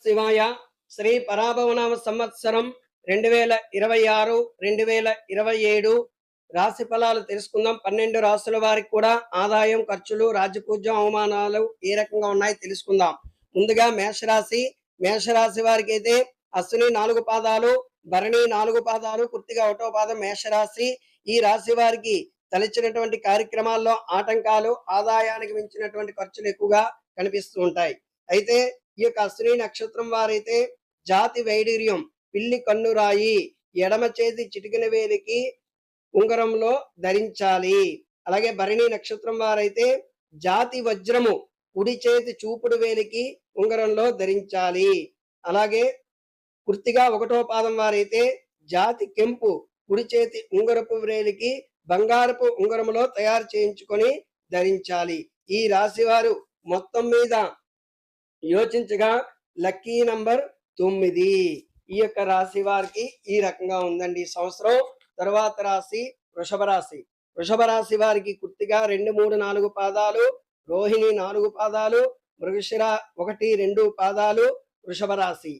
శివాయ. శ్రీ పరాభవనామ సంవత్సరం 2026 2027 రాశి ఫలాలు తెలుసుకుందాం. 12 రాశుల వారికి కూడా ఆదాయం, ఖర్చులు, రాజ్యపూజ్యం, అవమానాలు ఏ రకంగా ఉన్నాయి తెలుసుకుందాం. ముందుగా మేషరాశి వారికి అయితే అశ్విని 4 పాదాలు, భరణి 4 పాదాలు, కృత్తిక 1వ పాదం మేషరాశి. ఈ రాశి వారికి తలచినటువంటి కార్యక్రమాల్లో ఆటంకాలు, ఆదాయానికి మించినటువంటి ఖర్చులు ఎక్కువగా కనిపిస్తూ ఉంటాయి. అయితే ఈ యొక్క అశ్విని నక్షత్రం వారైతే జాతి వైడూర్యం, పిల్లి కన్నురాయి ఎడమ చేతి చిటికిన వేలికి ఉంగరంలో ధరించాలి. అలాగే భరణి నక్షత్రం వారైతే జాతి వజ్రము కుడి చేతి చూపుడు వేలికి ఉంగరంలో ధరించాలి. అలాగే కృత్తిగా 1వ పాదం వారైతే జాతి కెంపు కుడి చేతి ఉంగరపు వేలికి బంగారపు ఉంగరములో తయారు చేయించుకొని ధరించాలి. ఈ రాశి వారు మొత్తం మీద యోచించగా లక్కీ నంబర్ 9. ఈ యొక్క రాశి వారికి ఈ రకంగా ఉందండి ఈ సంవత్సరం. తర్వాత రాశి వృషభ రాశి వారికి కృత్తిగా 2, 3, 4 పాదాలు, రోహిణి 4 పాదాలు, మృగశిర 1, 2 పాదాలు వృషభ రాశి.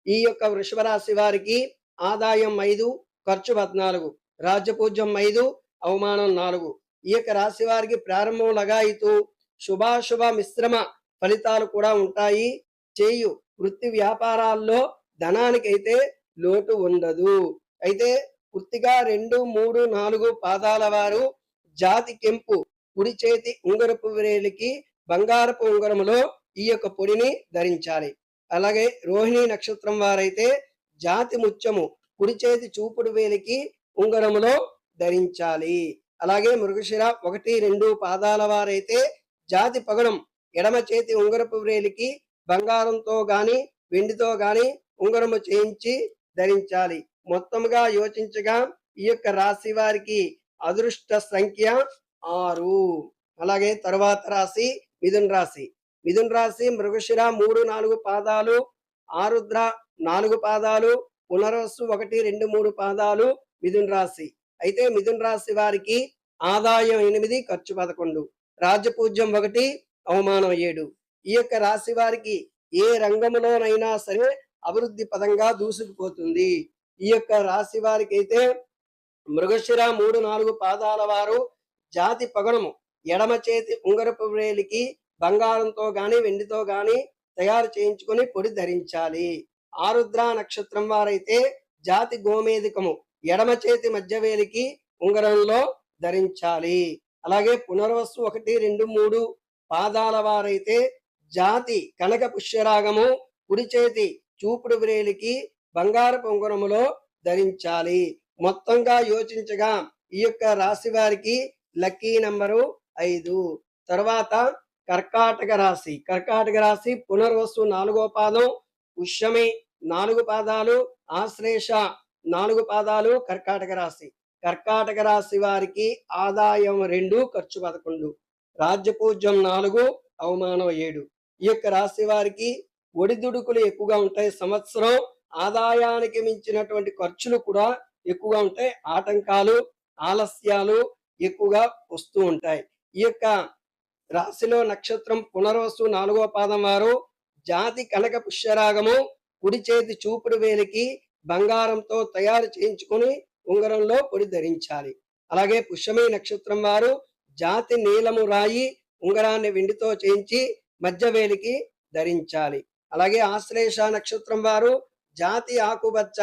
ఈ యొక్క వృషభ రాశి వారికి ఆదాయం 5, ఖర్చు 14, రాజ్యపూజ్యం 5, అవమానం 4. ఈ యొక్క రాశి వారికి ప్రారంభం లగాయితూ శుభాశుభ మిశ్రమ ఫలితాలు కూడా ఉంటాయి. చేయు వృత్తి వ్యాపారాల్లో ధనానికైతే లోటు ఉండదు. అయితే కృత్తిగా 2, 3, 4 పాదాల వారు జాతి కెంపు కుడి చేతి ఉంగరపు వేలికి బంగారపు ఉంగరములో ఈ యొక్క పొడిని ధరించాలి. అలాగే రోహిణి నక్షత్రం వారైతే జాతి ముత్యము కుడి చేతి చూపుడు వేలికి ఉంగరములో ధరించాలి. అలాగే మృగశిర 1, 2 పాదాల వారైతే జాతి పగడం ఎడమ చేతి ఉంగరపు వేలికి బంగారంతో గాని వెండితో గాని ఉంగరము చేయించి ధరించాలి. మొత్తముగా యోచించగా ఈ యొక్క రాశి వారికి అదృష్ట సంఖ్య 6. అలాగే తర్వాత రాశి మిథున రాశి మృగశిర 3, 4 పాదాలు, ఆరుద్ర 4 పాదాలు, పునర్వసు 1, 2, 3 పాదాలు మిథున రాశి. అయితే మిథున రాశి వారికి ఆదాయం 8, ఖర్చు 11, రాజ్యపూజ్యం 1, అవమానం 7. ఈ యొక్క రాశి వారికి ఏ రంగంలోనైనా సరే అభివృద్ధి పదంగా దూసుకుపోతుంది. ఈ యొక్క రాశి వారికి అయితే మృగశిర 3, 4 పాదాల వారు జాతి పగడము ఎడమ చేతి ఉంగరపు వేలికి బంగారంతో గాని వెండితో గాని తయారు చేయించుకొని పొడి ధరించాలి. ఆరుద్ర నక్షత్రం వారైతే జాతి గోమేధికము ఎడమ చేతి మధ్య వేలికి ఉంగరంలో ధరించాలి. అలాగే పునర్వసు 1, 2, 3 పాదాల వారైతే జాతి కనక పుష్యరాగము కుడి చేతి చూపుడు వ్రేలికి బంగారపు ఉంగరములో ధరించాలి. మొత్తంగా యోచించగా ఈ యొక్క రాశి వారికి లక్కీ నంబరు 5. తర్వాత కర్కాటక రాశి పునర్వసు 4వ పాదం, పుష్యమి 4 పాదాలు, ఆశ్లేష 4 పాదాలు కర్కాటక రాశి వారికి ఆదాయం 2, ఖర్చు 11, రాజ్యపూజ్యం 4, అవమానం 7. ఈ యొక్క రాశి వారికి ఒడిదుడుకులు ఎక్కువగా ఉంటాయి. సంవత్సరం ఆదాయానికి మించినటువంటి ఖర్చులు కూడా ఎక్కువగా ఉంటాయి. ఆటంకాలు, ఆలస్యాలు ఎక్కువగా వస్తూ ఉంటాయి. ఈ యొక్క రాశిలో నక్షత్రం పునర్వసు 4వ పాదం వారు జాతి కనక పుష్యరాగము కుడి చేతి చూపుడు వేలికి బంగారంతో తయారు చేయించుకొని ఉంగరంలో పొడి ధరించాలి. అలాగే పుష్యమి నక్షత్రం వారు జాతి నీలము రాయి ఉంగరాన్ని వెండితో చేయించి మధ్య వేలికి ధరించాలి. అలాగే ఆశ్లేష నక్షత్రం వారు జాతి ఆకుపచ్చ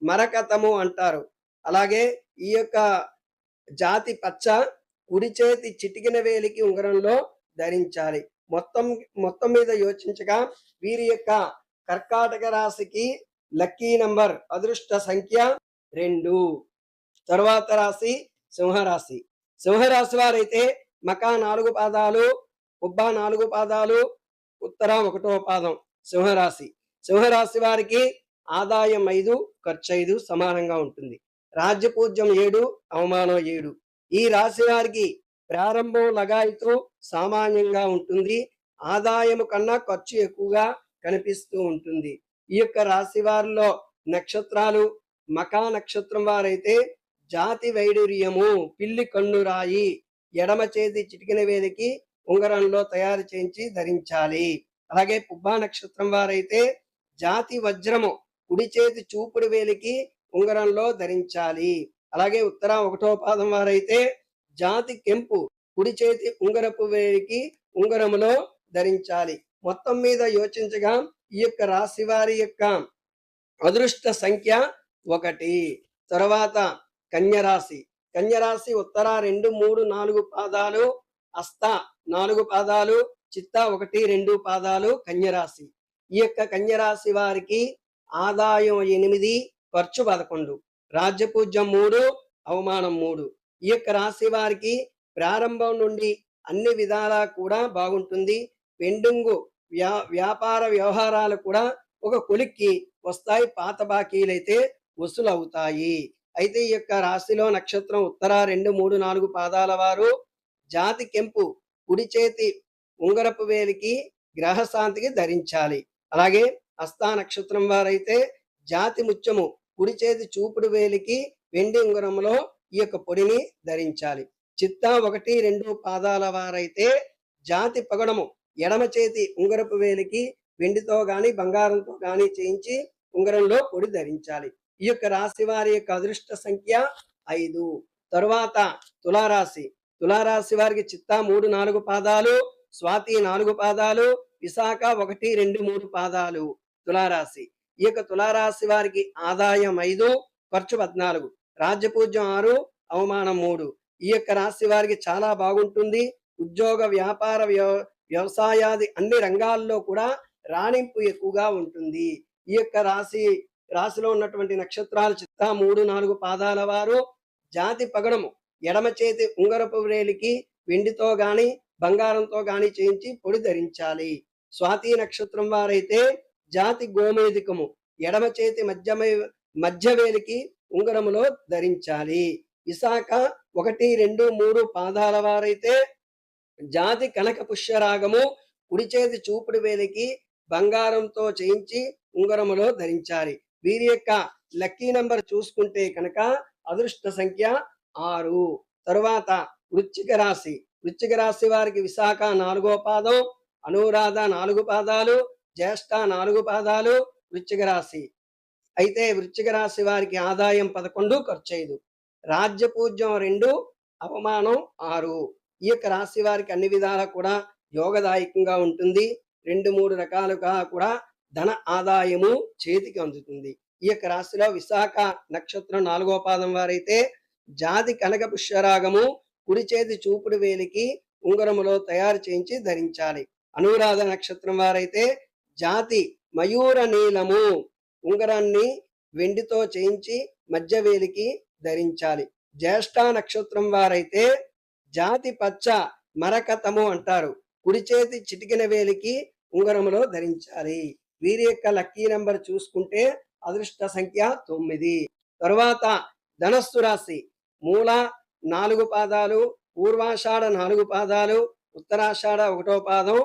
మరకతము అంటారు. అలాగే ఈ యొక్క జాతి పచ్చ కుడి చేతి చిటికిన వేలికి ఉంగరంలో ధరించాలి. మొత్తం మీద యోచించగా వీరి యొక్క కర్కాటక రాశికి లక్కీ నంబర్ అదృష్ట సంఖ్య 2. తర్వాత రాశి సింహరాశి వారైతే మకా 4 పాదాలు, ఉబ్బ 4 పాదాలు, ఉత్తర 1వ పాదం సింహరాశి వారికి ఆదాయం 5, ఖర్చు 5 సమానంగా ఉంటుంది. రాజ్యపూజ్యం 7, అవమానం 7. ఈ రాశి వారికి ప్రారంభం లగాయితూ సామాన్యంగా ఉంటుంది. ఆదాయము కన్నా ఖర్చు ఎక్కువగా కనిపిస్తూ ఉంటుంది. ఈ యొక్క రాశి వారిలో నక్షత్రాలు మకా నక్షత్రం వారైతే జాతి వైడూర్యము పిల్లి కన్నురాయి ఎడమ చేతి చిటికిన వేలికి ఉంగరంలో తయారు చేయించి ధరించాలి. అలాగే పుబ్బా నక్షత్రం వారైతే జాతి వజ్రము కుడి చేతి చూపుడు వేలికి ఉంగరంలో ధరించాలి. అలాగే ఉత్తర 1వ పాదం వారైతే జాతి కెంపు కుడి చేతి ఉంగరపు వేలికి ఉంగరములో ధరించాలి. మొత్తం మీద యోచించగా ఈ యొక్క రాశి వారి యొక్క అదృష్ట సంఖ్య 1. తర్వాత కన్యరాశి. కన్యరాశి ఉత్తర 2, 3, 4 పాదాలు, హస్త 4 పాదాలు, చిత్త 1, 2 పాదాలు కన్యరాశి. ఈ యొక్క కన్యరాశి వారికి ఆదాయం 8, ఖర్చు 11, రాజ్యపూజ్యం 3, అవమానం 3. ఈ యొక్క రాశి వారికి ప్రారంభం నుండి అన్ని విధాలా కూడా బాగుంటుంది. పెండింగు వ్యాపార వ్యవహారాలు కూడా ఒక కొలిక్కి వస్తాయి. పాత బాకీలైతే వసూలు అవుతాయి. అయితే ఈ యొక్క రాశిలో నక్షత్రం ఉత్తర 2, 3, 4 పాదాల వారు జాతి కెంపు కుడి చేతి ఉంగరపు వేలికి గ్రహశాంతికి ధరించాలి. అలాగే హస్త నక్షత్రం వారైతే జాతి ముత్యము కుడి చేతి చూపుడు వేలికి వెండి ఉంగరంలో ఈ యొక్క పొడిని ధరించాలి. చిత్త 1, 2 పాదాల వారైతే జాతి పగడము ఎడమ చేతి ఉంగరపు వేలికి వెండితో గాని బంగారంతో గాని చేయించి ఉంగరంలో పొడి ధరించాలి. ఈ యొక్క రాశి వారి యొక్క అదృష్ట సంఖ్య 5. తరువాత తులారాశి. తులారాశి వారికి చిత్త 3, 4 పాదాలు, స్వాతి 4 పాదాలు, విశాఖ 1, 2, 3 పాదాలు తులారాశి. ఈ యొక్క తులారాశి వారికి ఆదాయం 5, ఖర్చు 14, రాజ్యపూజ్యం 6, అవమానం 3. ఈ యొక్క రాశి వారికి చాలా బాగుంటుంది. ఉద్యోగ వ్యాపార వ్యవసాయాది అన్ని రంగాల్లో కూడా రాణింపు ఎక్కువగా ఉంటుంది. ఈ యొక్క రాశిలో ఉన్నటువంటి నక్షత్రాలు చిత్త 3, 4 పాదాల వారు జాతి పగడము ఎడమ చేతి ఉంగరపు వేలికి వెండితో గాని బంగారంతో గాని చేయించి పొడి ధరించాలి. స్వాతి నక్షత్రం వారైతే జాతి గోమేధికము ఎడమ చేతి మధ్య వేలికి ఉంగరములో ధరించాలి. విశాఖ 1, 2, 3 పాదాల వారైతే జాతి కనక పుష్యరాగము కుడి చేతి చూపుడు వేలికి బంగారంతో చేయించి ఉంగరములో ధరించాలి. వీరి యొక్క లక్కీ నంబర్ చూసుకుంటే కనుక అదృష్ట సంఖ్య 6. తరువాత వృశ్చిక రాశి. వృశ్చిక రాశి వారికి విశాఖ 4వ పాదం, అనురాధ 4 పాదాలు, జ్యేష్ఠ 4 పాదాలు వృశ్చిక రాశి. అయితే వృశ్చిక రాశి వారికి ఆదాయం 11, ఖర్చు 5, రాజ్యపూజ్యం 2, అవమానం 6. ఈ యొక్క రాశి వారికి అన్ని విధాలా కూడా యోగదాయకంగా ఉంటుంది. 2, 3 రకాలుగా కూడా ధన ఆదాయము చేతికి అందుతుంది. ఈ యొక్క రాశిలో విశాఖ నక్షత్రం 4వ పాదం వారైతే జాతి కనక పుష్యరాగము కుడి చేతి చూపుడు వేలికి ఉంగరములో తయారు చేయించి ధరించాలి. అనురాధ నక్షత్రం వారైతే జాతి మయూర నీలము ఉంగరాన్ని వెండితో చేయించి మధ్య వేలికి ధరించాలి. జ్యేష్ఠ నక్షత్రం వారైతే జాతి పచ్చ మరకతము అంటారు, కుడి చేతి చిటికిన వేలికి ఉంగరములో ధరించాలి. వీరి యొక్క లక్కీ నెంబర్ చూసుకుంటే అదృష్ట సంఖ్య 9. తరువాత ధనస్సు రాశి. మూల 4 పాదాలు, పూర్వాషాఢ 4 పాదాలు, ఉత్తరాషాఢ 1వ పాదం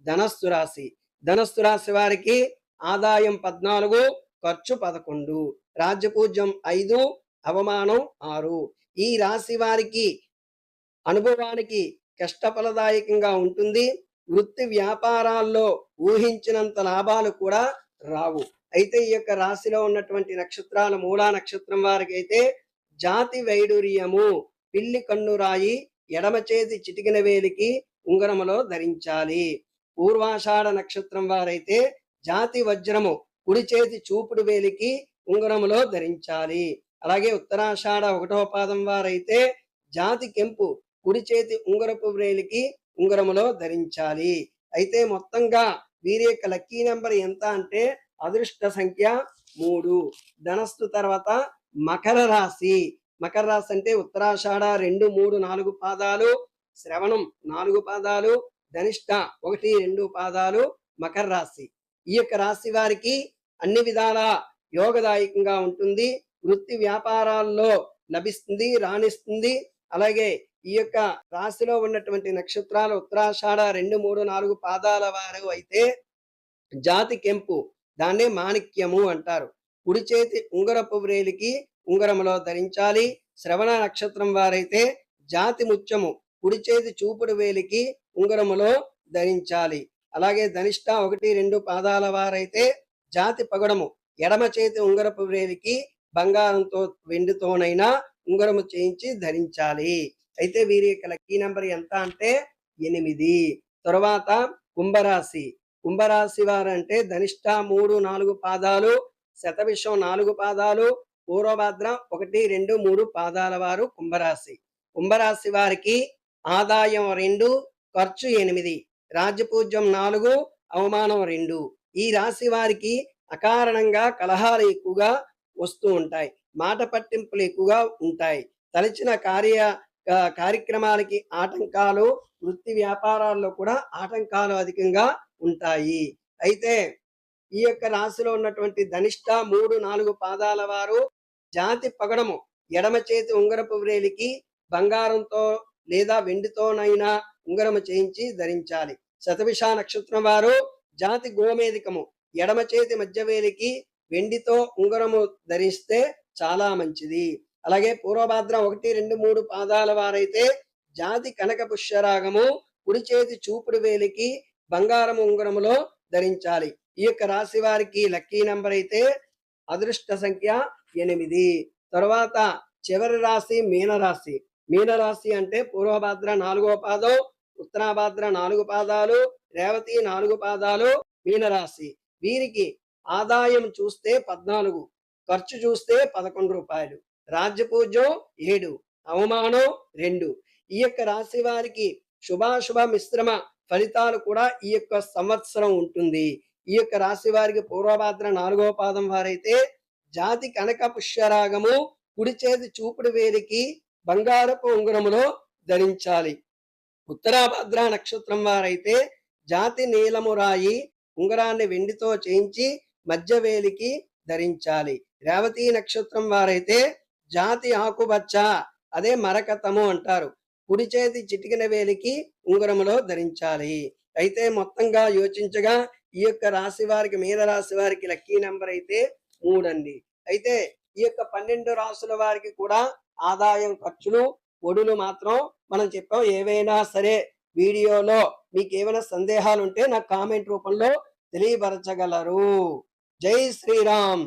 ధనస్సు రాశి. ధనస్సు రాశి వారికి ఆదాయం 14, ఖర్చు 11, రాజ్యపూజ్యం 5, అవమానం 6. ఈ రాశి వారికి అనుభవానికి కష్టఫలదాయకంగా ఉంటుంది. వృత్తి వ్యాపారాల్లో ఊహించినంత లాభాలు కూడా రావు. అయితే ఈ యొక్క రాశిలో ఉన్నటువంటి నక్షత్రాల మూలా నక్షత్రం వారికి అయితే జాతి వైడూర్యము పిల్లి కన్నురాయి ఎడమ చేతి చిటికిన వేలికి ఉంగరములో ధరించాలి. పూర్వాషాఢ నక్షత్రం వారైతే జాతి వజ్రము కుడి చేతి చూపుడు వేలికి ఉంగరములో ధరించాలి. అలాగే ఉత్తరాషాఢ 1వ పాదం వారైతే జాతి కెంపు కుడి చేతి ఉంగరపు వేలికి ఉంగరములో ధరించాలి. అయితే మొత్తంగా వీరి యొక్క లక్కీ నెంబర్ ఎంత అంటే అదృష్ట సంఖ్య 3. ధనస్సు తర్వాత మకర రాశి. మకర రాశి అంటే ఉత్తరాషాఢ 2, 3, 4 పాదాలు, శ్రవణం 4 పాదాలు, ధనిష్ట 1, 2 పాదాలు మకర రాశి. ఈ యొక్క రాశి వారికి అన్ని విధాల యోగదాయకంగా ఉంటుంది. వృత్తి వ్యాపారాల్లో లభిస్తుంది, రాణిస్తుంది. అలాగే ఈ యొక్క రాశిలో ఉన్నటువంటి నక్షత్రాలు ఉత్తరాషాఢ 2, 3, 4 పాదాల వారు అయితే జాతి కెంపు, దాన్నే మాణిక్యము అంటారు, కుడి చేతి ఉంగరపు వ్రేలికి ఉంగరములో ధరించాలి. శ్రవణ నక్షత్రం వారైతే జాతి ముత్యము కుడి చేతి చూపుడు వేలికి ఉంగరములో ధరించాలి. అలాగే ధనిష్ట 1, 2 పాదాల వారైతే జాతి పగడము ఎడమ చేతి ఉంగరపు వ్రేలికి బంగారంతో వెండితోనైనా ఉంగరము చేయించి ధరించాలి. అయితే వీరి యొక్క లక్కీ నెంబర్ ఎంత అంటే 8. తర్వాత కుంభరాశి. కుంభరాశి వారంటే ధనిష్ట 3, 4 పాదాలు, శతభిషం 4 పాదాలు, పూర్వభద్ర 1, 2, 3 పాదాల వారు కుంభరాశి. కుంభరాశి వారికి ఆదాయం 2, ఖర్చు 8, రాజ్యపూజ్యం 4, అవమానం 2. ఈ రాశి వారికి అకారణంగా కలహాలు ఎక్కువగా వస్తూ ఉంటాయి. మాట పట్టింపులు ఎక్కువగా ఉంటాయి. తలచిన కార్యక్రమాలకి ఆటంకాలు, వృత్తి వ్యాపారాల్లో కూడా ఆటంకాలు అధికంగా ఉంటాయి. అయితే ఈ యొక్క రాశిలో ఉన్నటువంటి ధనిష్ట 3, 4 పాదాల వారు జాతి పగడము ఎడమ చేతి ఉంగరపు వ్రేలికి బంగారంతో లేదా వెండితోనైనా ఉంగరము చేయించి ధరించాలి. శతభిష నక్షత్రం వారు జాతి గోమేధికము ఎడమ చేతి మధ్యవేలికి వెండితో ఉంగరము ధరిస్తే చాలా మంచిది. అలాగే పూర్వభాద్ర 1, 2, 3 పాదాల వారైతే జాతి కనక పుష్యరాగము కుడి చేతి చూపుడు వేలికి బంగారము ఉంగరములో ధరించాలి. ఈ యొక్క రాశి వారికి లక్కీ నెంబర్ అయితే అదృష్ట సంఖ్య 8. తర్వాత చివరి రాశి మీనరాశి. మీనరాశి అంటే పూర్వభాద్ర 4వ పాదం, ఉత్తరాభాద్ర 4 పాదాలు, రేవతి 4 పాదాలు మీనరాశి. వీరికి ఆదాయం చూస్తే 14, ఖర్చు చూస్తే 11 రూపాయలు, రాజ్యపూజ్యం 7, అవమానం 2. ఈ యొక్క రాశి వారికి శుభాశుభ మిశ్రమ ఫలితాలు కూడా ఈ యొక్క సంవత్సరం ఉంటుంది. ఈ యొక్క రాశి వారికి పూర్వభాద్ర 4వ పాదం వారైతే జాతి కనక పుష్యరాగము కుడి చేతి చూపుడు వేలికి బంగారపు ఉంగరములో ధరించాలి. ఉత్తరాభాద్ర నక్షత్రం వారైతే జాతి నీలము రాయి ఉంగరాన్ని వెండితో చేయించి మధ్య వేలికి ధరించాలి. రేవతి నక్షత్రం వారైతే జాతి ఆకుబచ్చ అదే మరకతము అంటారు, కుడి చేతి చిటికిన వేలికి ఉంగరములో ధరించాలి. అయితే మొత్తంగా యోచించగా ఈ యొక్క రాశి వారికి మీన రాశి వారికి లక్కీ నెంబర్ అయితే 3 అండి. అయితే ఈ యొక్క 12 రాశుల వారికి కూడా ఆదాయం, ఖర్చులు, ఒడులు మాత్రం మనం చెప్పాం. ఏవైనా సరే వీడియోలో మీకు ఏమైనా సందేహాలు ఉంటే నాకు కామెంట్ రూపంలో తెలియపరచగలరు. జై శ్రీరామ్.